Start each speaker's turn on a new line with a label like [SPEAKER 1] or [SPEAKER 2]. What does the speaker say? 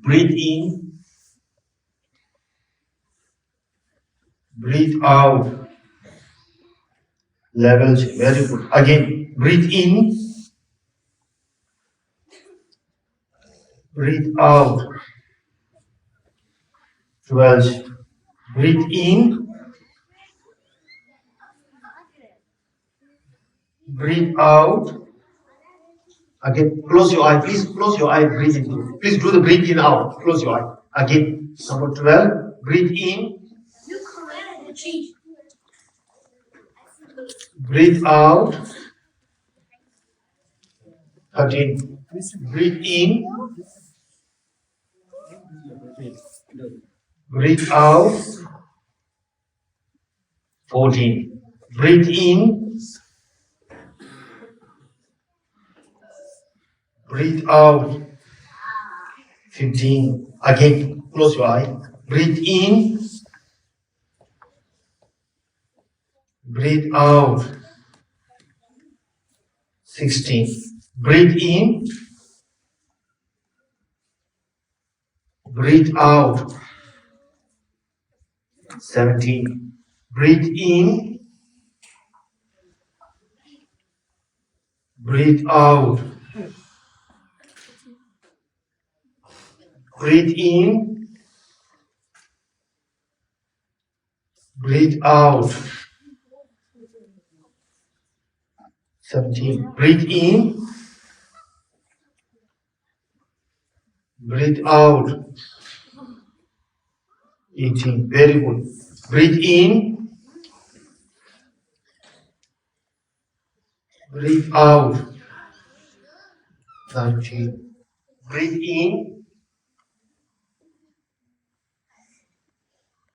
[SPEAKER 1] Breathe in. Breathe out. Level change. Very good. Again, breathe in. Breathe out. 12. Breathe in. Breathe out. Again, close your eye. Please close your eye. Breathe in. Please do the breathe in out. Close your eye. Again, number 12. Breathe in. Breathe out. 13. Breathe in. Breathe out. 14. Breathe in. Breathe out. 15. Again, close your eye. Breathe in. Breathe out. 16. Breathe in. Breathe out. 17. Breathe in. Breathe out. Breathe in. Breathe out. 17. Breathe in. Breathe out. 18. Very good. Breathe in. Breathe out. 19. Breathe in.